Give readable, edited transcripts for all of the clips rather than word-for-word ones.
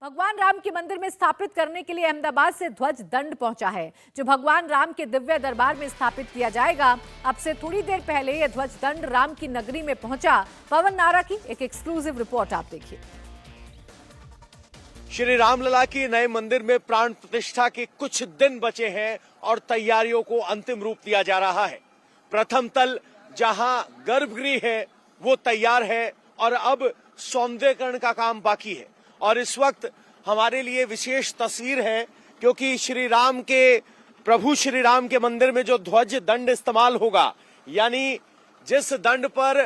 भगवान राम के मंदिर में स्थापित करने के लिए अहमदाबाद से ध्वज दंड पहुंचा है, जो भगवान राम के दिव्य दरबार में स्थापित किया जाएगा। अब से थोड़ी देर पहले यह ध्वज दंड राम की नगरी में पहुंचा। पवन नारा की एक एक्सक्लूसिव रिपोर्ट आप देखिए। श्री रामलला की नए मंदिर में प्राण प्रतिष्ठा के कुछ दिन बचे हैं और तैयारियों को अंतिम रूप दिया जा रहा है। प्रथम तल जहां गर्भगृह है वो तैयार है और अब सौंदर्यीकरण का काम बाकी है। और इस वक्त हमारे लिए विशेष तस्वीर है क्योंकि प्रभु श्री राम के मंदिर में जो ध्वज दंड इस्तेमाल होगा, यानी जिस दंड पर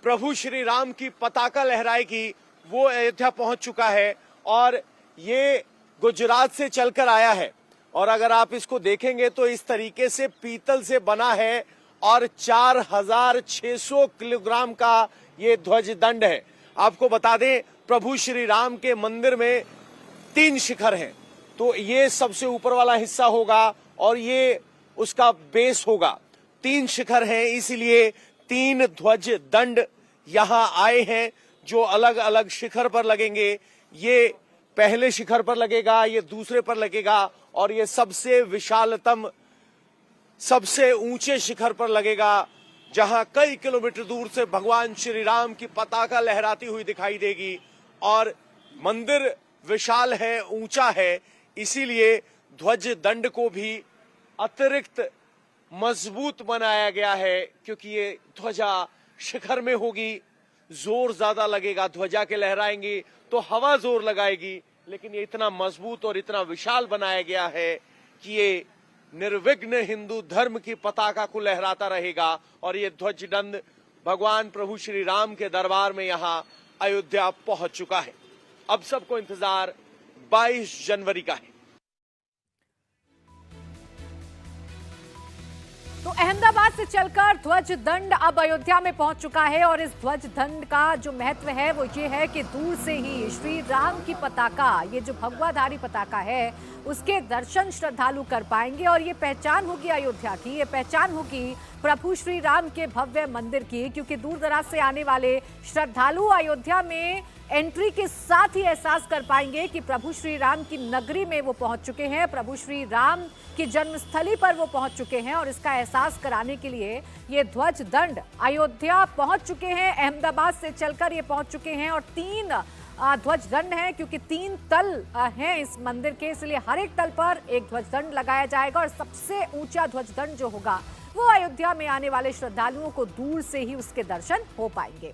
प्रभु श्री राम की पताका लहराएगी, वो अयोध्या पहुंच चुका है और ये गुजरात से चलकर आया है। और अगर आप इसको देखेंगे तो इस तरीके से पीतल से बना है और 4600 किलोग्राम का ये ध्वज दंड है। आपको बता दें, प्रभु श्री राम के मंदिर में 3 शिखर हैं, तो ये सबसे ऊपर वाला हिस्सा होगा और ये उसका बेस होगा। 3 शिखर हैं, इसलिए 3 ध्वज दंड यहां आए हैं जो अलग अलग शिखर पर लगेंगे। ये पहले शिखर पर लगेगा, ये दूसरे पर लगेगा और ये सबसे विशालतम, सबसे ऊंचे शिखर पर लगेगा, जहां कई किलोमीटर दूर से भगवान श्री राम की पताका लहराती हुई दिखाई देगी। और मंदिर विशाल है, ऊंचा है, इसीलिए ध्वज दंड को भी अतिरिक्त मजबूत बनाया गया है क्योंकि ये ध्वजा शिखर में होगी, जोर ज्यादा लगेगा। ध्वजा के लहराएंगे तो हवा जोर लगाएगी, लेकिन ये इतना मजबूत और इतना विशाल बनाया गया है कि ये निर्विघ्न हिंदू धर्म की पताका को लहराता रहेगा। और ये ध्वज दंड भगवान प्रभु श्री राम के दरबार में यहाँ अयोध्या पहुंच चुका है। अब सबको इंतजार 22 जनवरी का है। तो अहमदाबाद से चलकर ध्वज दंड अब अयोध्या में पहुंच चुका है और इस ध्वज दंड का जो महत्व है वो ये है कि दूर से ही श्री राम की पताका, ये जो भगवाधारी पताका है, उसके दर्शन श्रद्धालु कर पाएंगे और ये पहचान होगी अयोध्या की, ये पहचान होगी प्रभु श्री राम के भव्य मंदिर की, क्योंकि दूर दराज से आने वाले श्रद्धालु अयोध्या में एंट्री के साथ ही एहसास कर पाएंगे कि प्रभु श्री राम की नगरी में वो पहुंच चुके हैं, प्रभु श्री राम की जन्मस्थली पर वो पहुंच चुके हैं। और इसका एहसास कराने के लिए ये ध्वज दंड अयोध्या पहुंच चुके हैं। अहमदाबाद से चलकर ये पहुंच चुके हैं और 3 ध्वज दंड हैं, क्योंकि 3 तल हैं इस मंदिर के, इसलिए हर एक तल पर एक ध्वज दंड लगाया जाएगा और सबसे ऊंचा ध्वज दंड जो होगा वो अयोध्या में आने वाले श्रद्धालुओं को दूर से ही उसके दर्शन हो पाएंगे।